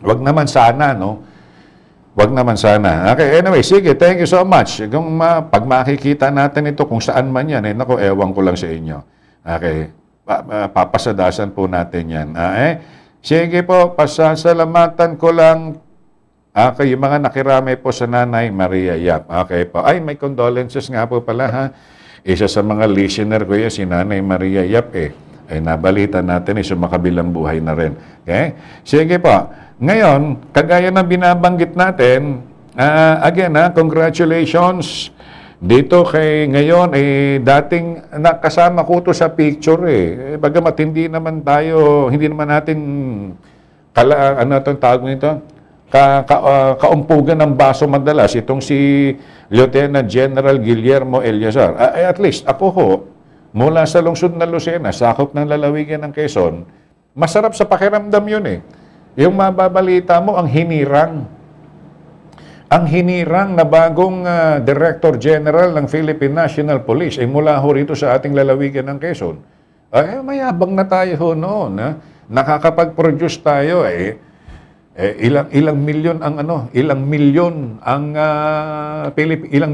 Wag naman sana, no? Wag naman sana. Okay, anyway, sige, thank you so much. Kung pag makikita natin ito, kung saan man yan, naku, ewan ko lang sa inyo. Okay, papasadasan po natin yan. Sige po, pasasalamatan ko lang. Okay, yung mga nakirami po sa Nanay Maria Yap. Okay po. Ay, may condolences nga po pala, ha? Isa sa mga listener ko yan, si Nanay Maria Yap, ay nabalita natin, sumakabilang buhay na rin. Okay? Sige po. Ngayon, kagaya ng binabanggit natin, again, congratulations dito kay ngayon, dating nakasama ko to sa picture Bagamat hindi naman natin, ano itong tawag nito? Kaumpugan ng baso madalas, itong si Lieutenant General Guillermo Eleazar. At least, ako ho, mula sa lungsod ng Lucena, sakop ng lalawigan ng Quezon, masarap sa pakiramdam yun Yung mababalita mo, ang hinirang na bagong Director General ng Philippine National Police ay mula ho rito sa ating lalawigan ng Quezon. Mayabang na tayo ho noon. Nakakapag-produce tayo ilang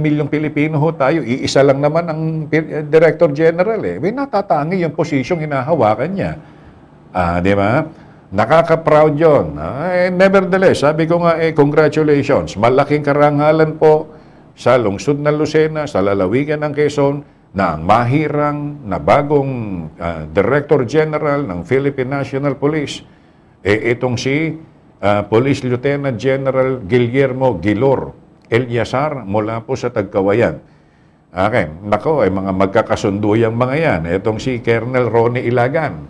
milyon Pilipino ho tayo. Iisa lang naman ang Director General May natatangi yung posisyong hinahawakan niya. Di ba? Nakaka-proud yun. Nevertheless, sabi ko nga, congratulations. Malaking karangalan po sa lungsod ng Lucena, sa lalawigan ng Quezon, na ang mahirang na bagong Director General ng Philippine National Police, itong si Police Lieutenant General Guillermo Gilor Eleazar mula po sa Tagkawayan. Okay, nako, mga magkakasundo yung mga yan. Itong si Colonel Ronnie Ilagan.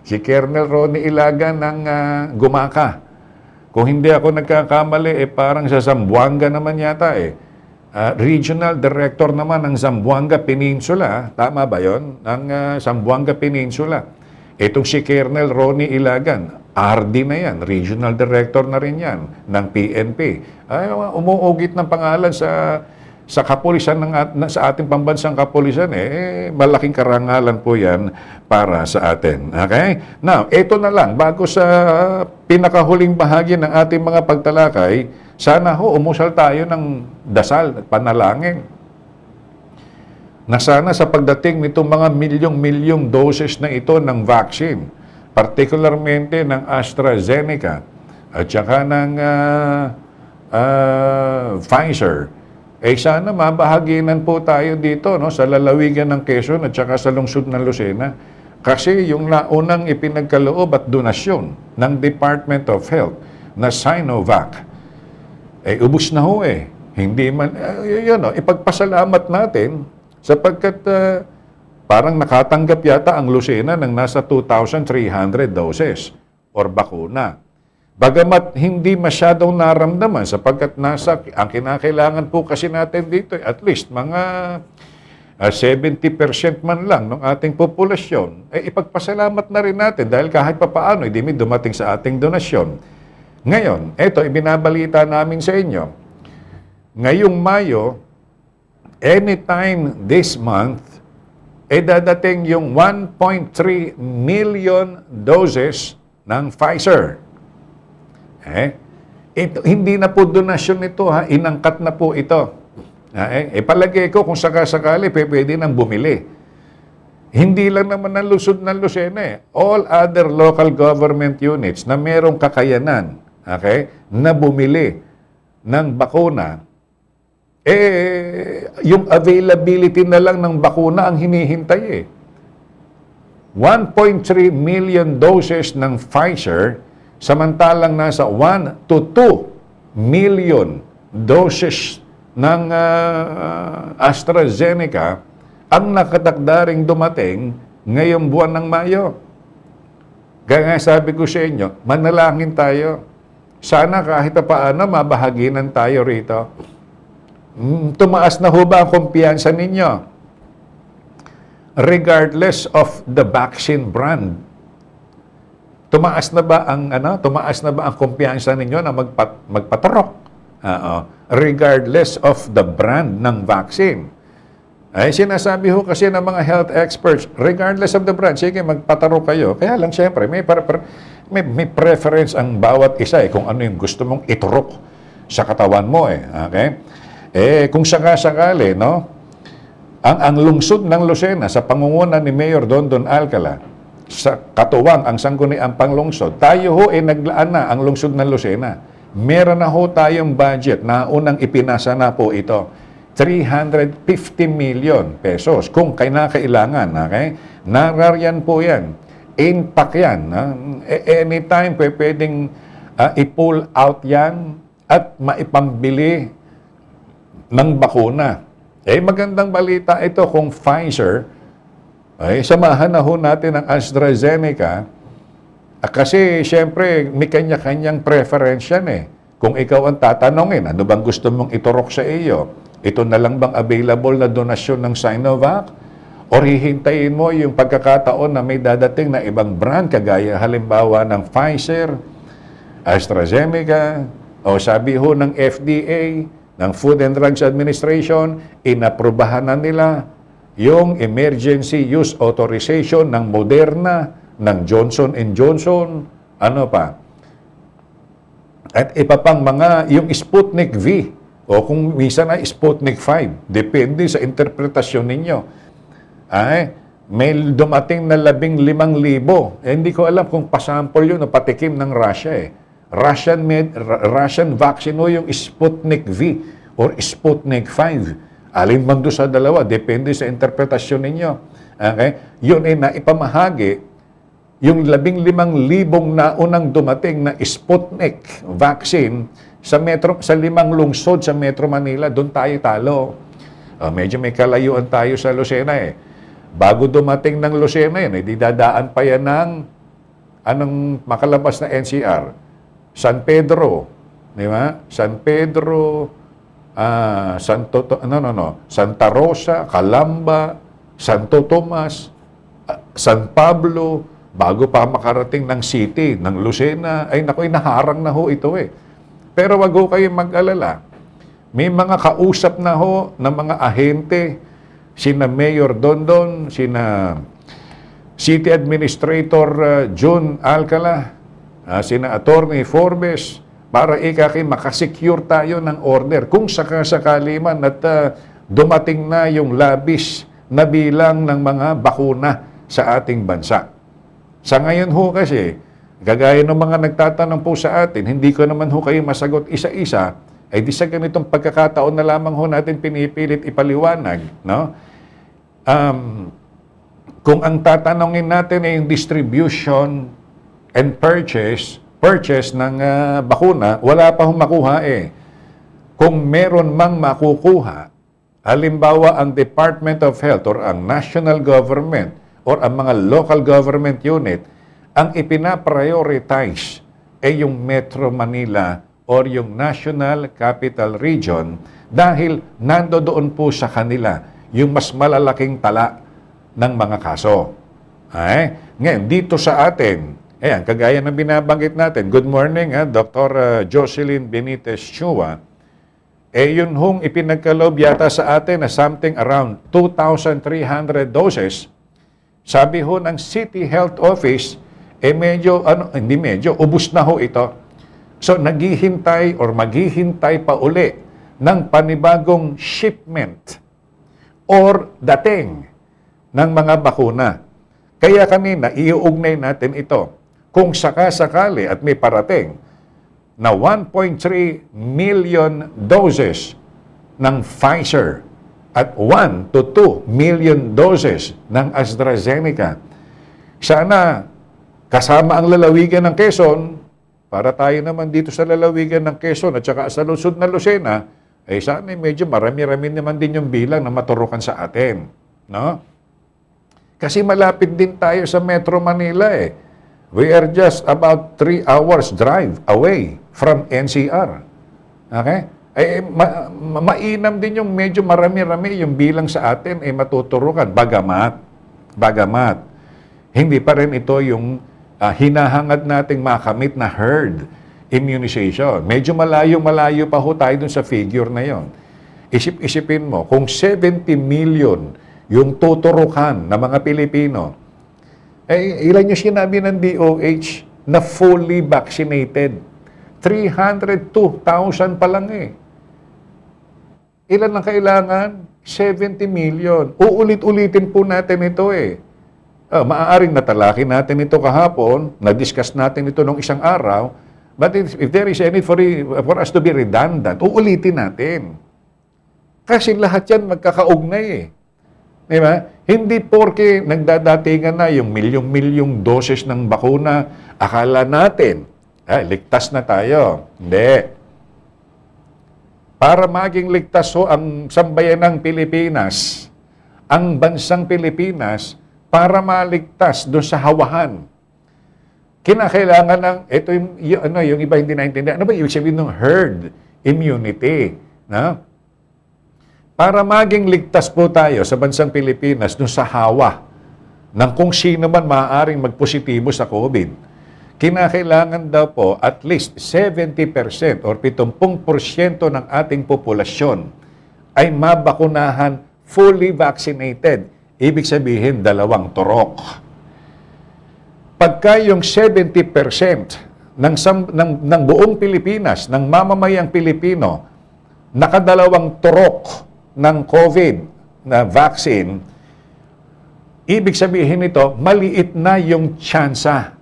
Si Colonel Ronnie Ilagan ng Gumaka. Kung hindi ako nagkakamali, parang sa Zamboanga naman yata Regional Director naman ng Zamboanga Peninsula. Tama ba yon? Ng Zamboanga Peninsula. Itong si Colonel Ronnie Ilagan, RD na yan. Regional Director na rin yan ng PNP. Umuugit ng pangalan sa kapulisan sa ating pambansang kapulisan malaking karangalan po 'yan para sa atin. Okay? Now, ito na lang bago sa pinakahuling bahagi ng ating mga pagtalakay, sana ho umusal tayo ng dasal at panalangin na sana sa pagdating nitong mga milyong-milyong doses na ito ng vaccine, particularmente ng AstraZeneca at saka ng Pfizer, sana mabahaginan po tayo dito sa lalawigan ng Quezon at saka sa lungsod ng Lucena. Kasi yung naunang ipinagkaloob at donasyon ng Department of Health na Sinovac, ubus na ho Hindi man, ipagpasalamat natin sapagkat parang nakatanggap yata ang Lucena ng nasa 2,300 doses or bakuna. Bagamat hindi masyadong naramdaman sapagkat ang kinakailangan po kasi natin dito at least mga 70% man lang ng ating populasyon, ipagpasalamat na rin natin dahil kahit papaano hindi may dumating sa ating donasyon. Ngayon, ito ibinabalita namin sa inyo. Ngayong Mayo, anytime this month, dadating yung 1.3 million doses ng Pfizer. Hindi na po donasyon ito, inangkat na po ito. Palagay ko kung sakasakali, pwede nang bumili. Hindi lang naman ng lungsod ng Lucena. All other local government units na merong kakayanan, na bumili ng bakuna, yung availability na lang ng bakuna ang hinihintay 1.3 million doses ng Pfizer, samantalang nasa 1 to 2 million doses ng AstraZeneca ang nakatakdaring dumating ngayong buwan ng Mayo. Kaya nga sabi ko sa inyo, manalangin tayo. Sana kahit pa paano mabahaginan tayo rito. Tumaas na ho ba ang kumpiyansa ninyo? Regardless of the vaccine brand. Tumaas na ba ang kumpiyansa ninyo na magpaturok? Regardless of the brand ng vaccine. Ay sinasabi ho kasi ng mga health experts, regardless of the brand, sige magpaturok kayo. Kaya lang siyempre may preference ang bawat isa kung ano yung gusto mong iturok sa katawan mo Okay? Kung sakasakali, no? Ang lungsod ng Lucena sa pangunguna ni Mayor Dondon Alcala, sa katuwang ang sangguniang panglungsod, tayo ho naglaan na ang lungsod ng Lucena. Meron na ho tayong budget na unang ipinasa na po ito. 350 million pesos kung kailangan. Okay? Nararyan po yan. Impact yan. Anytime pwedeng i-pull out yan at maipambili ng bakuna. Magandang balita ito kung Pfizer, samahan na ho natin ang AstraZeneca kasi siyempre may kanya-kanyang preference yan Kung ikaw ang tatanungin, ano bang gusto mong iturok sa iyo? Ito na lang bang available na donasyon ng Sinovac? O hihintayin mo yung pagkakataon na may dadating na ibang brand kagaya halimbawa ng Pfizer, AstraZeneca, o sabi ho ng FDA, ng Food and Drugs Administration, inaprubahan na nila yung emergency use authorization ng Moderna, ng Johnson & Johnson, ano pa. At iba pang mga, yung Sputnik V, o kung minsan ay Sputnik 5, depende sa interpretasyon ninyo. May dumating na 15,000. Hindi ko alam kung pasample yun o patikim ng Russia Russian vaccine o yung Sputnik V or Sputnik 5. Alin man doon sa dalawa, depende sa interpretasyon ninyo. Okay? Yun ay naipamahagi yung 15,000 na unang dumating na Sputnik vaccine sa 5 lungsod sa Metro Manila. Doon tayo talo. Medyo may kalayuan tayo sa Lucena Bago dumating ng Lucena di dadaan pa yan ng anong makalabas na NCR. San Pedro, di ba? San Pedro, Santa Rosa, Calamba, Santo Tomas, San Pablo, bago pa makarating ng city, ng Lucena, naharang na ho ito Pero wag ho kayong mag-alala. May mga kausap na ho ng mga ahente, sina Mayor Dondon, sina City Administrator June Alcala, sina Attorney Forbes, para makasecure tayo ng order. Kung sakasakali man at dumating na yung labis na bilang ng mga bakuna sa ating bansa. Sa ngayon ho kasi, gagaya ng mga nagtatanong po sa atin, hindi ko naman ho kayo masagot isa-isa, di sa ganitong pagkakataon na lamang ho natin pinipilit ipaliwanag. No? Kung ang tatanungin natin ay yung distribution and purchase ng bakuna, wala pa hong makuha Kung meron mang makukuha, halimbawa ang Department of Health or ang national government or ang mga local government unit, ang ipinaprioritize yung Metro Manila or yung National Capital Region dahil nandoon po sa kanila yung mas malalaking tala ng mga kaso. Ngayon, dito sa atin, kagaya ng binabanggit natin, good morning, Dr. Jocelyn Benitez Chua, yun hong ipinagkaloob yata sa atin na something around 2,300 doses. Sabi ho ng City Health Office, ubus na ho ito. So, naghihintay or maghihintay pa uli ng panibagong shipment or dating ng mga bakuna. Kaya kanina, iuugnay natin ito. Kung sakasakali at may parating na 1.3 million doses ng Pfizer at 1 to 2 million doses ng AstraZeneca, sana kasama ang lalawigan ng Quezon, para tayo naman dito sa lalawigan ng Quezon at saka sa lungsod na Lucena, sana medyo marami-rami naman din yung bilang na maturukan sa atin. No? Kasi malapit din tayo sa Metro Manila We are just about 3 hours drive away from NCR. Okay? Mainam din yung medyo marami-rami yung bilang sa atin ay matuturukan. Bagamat, hindi pa rin ito yung hinahangad nating makamit na herd immunization. Medyo malayo pa ho tayo dun sa figure na yon. Isipin mo, kung 70 million yung tuturukan ng mga Pilipino, ilan yung sinabi ng DOH na fully vaccinated? 302,000 pa lang eh. Ilan ang kailangan? 70 million. Uulit-ulitin po natin ito eh. Maaaring natalaki natin ito kahapon, na-discuss natin ito nung isang araw, but if there is any for us to be redundant, uulitin natin. Kasi lahat yan magkakaugnay eh. Diba? Hindi porke nagdadatingan na yung milyong-milyong doses ng bakuna, akala natin, ligtas na tayo. Hindi. Para maging ligtas ho ang sambayanang Pilipinas, ang bansang Pilipinas, para maligtas doon sa hawahan, kinakailangan ng, ito yung iba hindi naintindihan. Ano ba yung sabihin ng herd immunity? No? Para maging ligtas po tayo sa bansang Pilipinas doon sa hawa ng kung sino man maaaring magpositibo sa COVID, kinakailangan daw po at least 70% or 70% ng ating populasyon ay mabakunahan fully vaccinated. Ibig sabihin, 2 turok. Pagka yung 70% ng buong Pilipinas, ng mamamayang Pilipino, nakadalawang turok ng COVID na vaccine, ibig sabihin nito, maliit na yung tsansa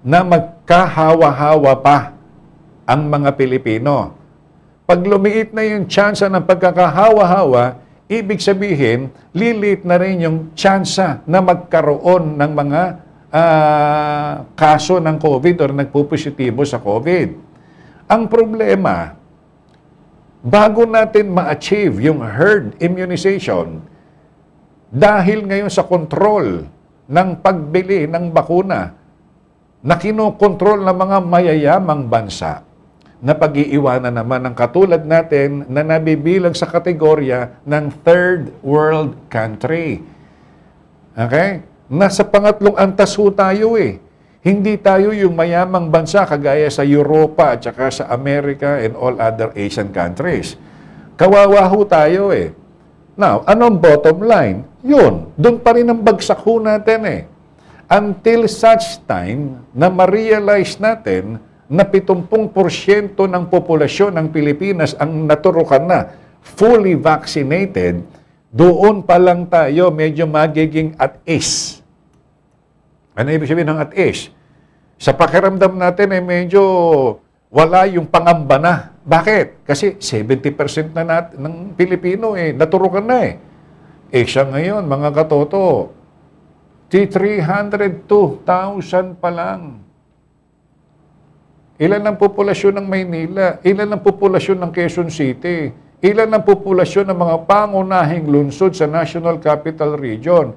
na magkahawa-hawa pa ang mga Pilipino. Pag lumiit na yung tsansa ng pagkakahawa-hawa, ibig sabihin, lilit na rin yung tsansa na magkaroon ng mga kaso ng COVID or nagpupositibo sa COVID. Ang problema, bago natin ma-achieve yung herd immunization, dahil ngayon sa control ng pagbili ng bakuna na kinokontrol ng mga mayayamang bansa, na pag-iiwanan naman ng katulad natin na nabibilang sa kategorya ng third world country. Okay? Nasa pangatlong antas ho tayo eh. Hindi tayo yung mayamang bansa kagaya sa Europa at saka sa America and all other Asian countries. Kawawa ho tayo eh. Now, anong bottom line? Yun, doon pa rin ang bagsak ho natin eh. Until such time na ma-realize natin na 70% ng populasyon ng Pilipinas ang naturukan na fully vaccinated, doon pa lang tayo medyo magiging at ease. Ano ibig sabihin ng at ease? Sa pakiramdam natin ay medyo wala yung pangamba na. Bakit? Kasi 70% na ng Pilipino naturukan na eh. Siya ngayon, mga katoto, 302,000 pa lang. Ilan ang populasyon ng Maynila? Ilan ang populasyon ng Quezon City? Ilan ang populasyon ng mga pangunahing lungsod sa National Capital Region?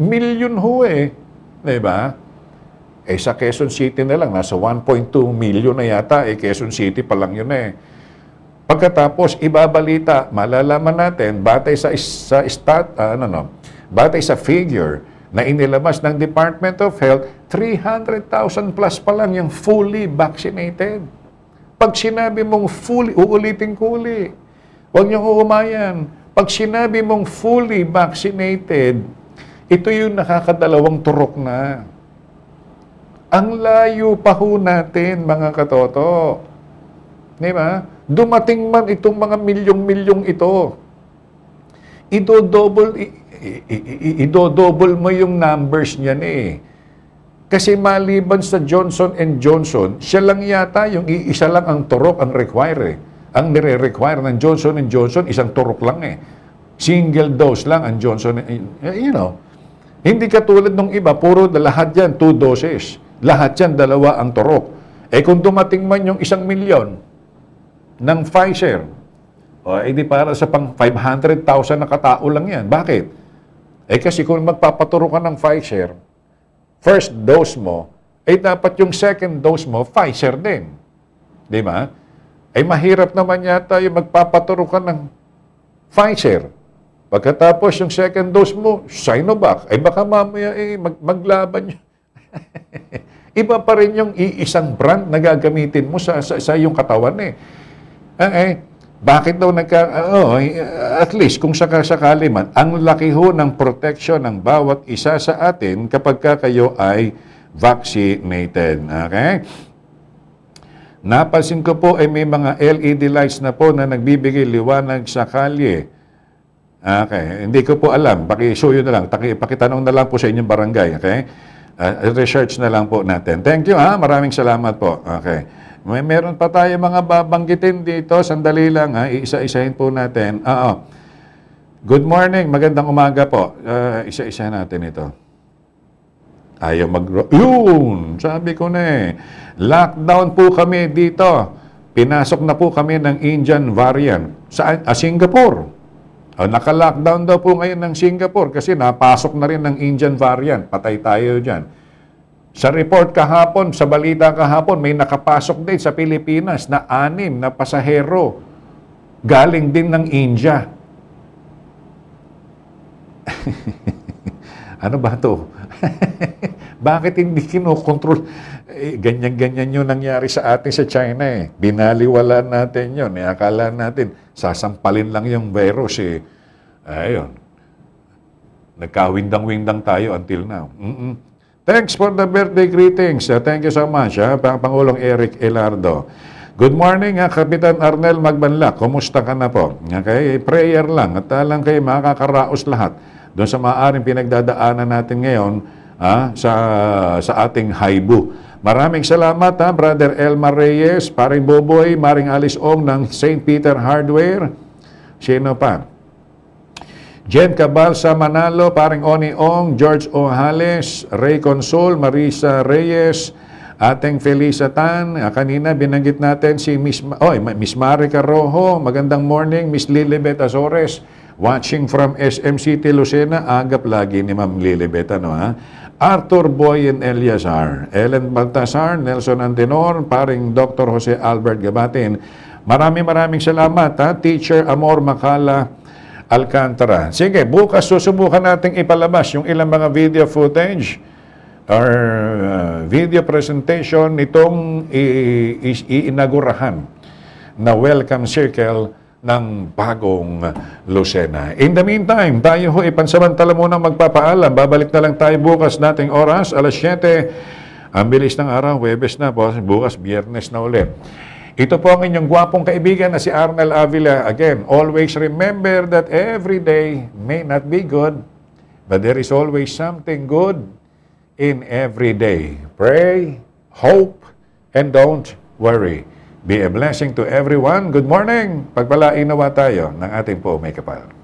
Milyon ho eh. Diba? Sa Quezon City na lang, nasa 1.2 million na yata. Quezon City pa lang yun eh. Pagkatapos, ibabalita, malalaman natin, batay sa batay sa figure na inilabas ng Department of Health, 300,000 plus pa lang yung fully vaccinated. Pag sinabi mong fully, uulitin ko uli. Huwag niyong uumayan. Pag sinabi mong fully vaccinated, ito yung nakakadalawang turok na. Ang layo pa ho natin, mga katoto. Di ba? Dumating man itong mga milyong-milyong ito. Idodouble mo yung numbers niyan eh. Kasi maliban sa Johnson & Johnson, siya lang yata yung isa lang ang turok ang require eh. Ang nire-require ng Johnson & Johnson, isang turok lang eh. Single dose lang ang Johnson. Hindi katulad ng iba, puro lahat yan, 2 doses. Lahat yan, 2 ang turok. Kung dumating man yung 1 milyon ng Pfizer, di para sa pang 500,000 na katao lang yan. Bakit? Kasi kung magpapaturo ka ng Pfizer, first dose mo ay dapat yung second dose mo, Pfizer din. Di ba? Ay mahirap naman yata yung magpapaturo ka ng Pfizer. Pagkatapos yung second dose mo, Sinovac. Ay baka mamaya maglaban yun. Iba pa rin yung isang brand na gagamitin mo sa iyong katawan eh. Bakit daw at least kung sakali man, ang laki ho ng protection ng bawat isa sa atin kapag kayo ay vaccinated. Okay? Napansin ko po ay may mga LED lights na po na nagbibigay liwanag sa kalye. Okay, hindi ko po alam. Pakisuyo na lang. Pakitanong na lang po sa inyong barangay. Okay? Research na lang po natin. Thank you ha. Maraming salamat po. Okay. Meron pa tayo mga babanggitin dito. Sandali lang ha. Isa-isahin po natin. Good morning. Magandang umaga po. Isa-isa natin ito. Ayaw Yun! Sabi ko na eh. Lockdown po kami dito. Pinasok na po kami ng Indian variant. Saan? Singapore. Naka-lockdown daw po ngayon ng Singapore kasi napasok na rin ng Indian variant. Patay tayo dyan. Sa report kahapon, sa balita kahapon, may nakapasok din sa Pilipinas na 6 na pasahero galing din ng India. Ano ba to? Bakit hindi kinokontrol? Ganyan-ganyan yung nangyari sa atin sa China eh. Binaliwala natin yun. Akala natin, sasampalin lang yung virus eh. Ayun. Nagkawindang-windang tayo until now. Thanks for the birthday greetings. Thank you so much, Pangulong Eric Elardo. Good morning, Kapitan Arnel Magbanlak. Kumusta ka na po? Okay, prayer lang at lang kayo makakaraos lahat doon sa maaaring pinagdadaanan natin ngayon sa ating haibu. Maraming salamat, Brother Elmar Reyes, paring Boboy, Maring Alice Ong ng St. Peter Hardware. Sino pa? Jen Cabal sa Manalo, paring Oni Ong, George Ojales, Ray Consol, Marisa Reyes, ating Felisa Tan. Kanina binanggit natin si Miss Marica Rojo. Magandang morning, Miss Lilibet Azores. Watching from SM City, Lucena. Agap lagi ni Ma'am Lilibet, Arthur Boy and Eliazar, Ellen Baltasar, Nelson Antenor, paring Dr. Jose Albert Gabatin. Maraming salamat, Teacher Amor Macala Alcantara. Sige, bukas susubukan nating ipalabas yung ilang mga video footage or video presentation nitong iinagurahan na welcome circle ng bagong Lucena. In the meantime, tayo ho ipansamantala muna magpapaalam. Babalik na lang tayo bukas nating oras, alas 7. Ang bilis ng araw, Huwebes na po. Bukas, Biyernes na ulit. Ito po ang inyong gwapong kaibigan na si Arnel Avila. Again, always remember that every day may not be good, but there is always something good in every day. Pray, hope, and don't worry. Be a blessing to everyone. Good morning. Pagpalain nawa tayo ng ating po may kapal.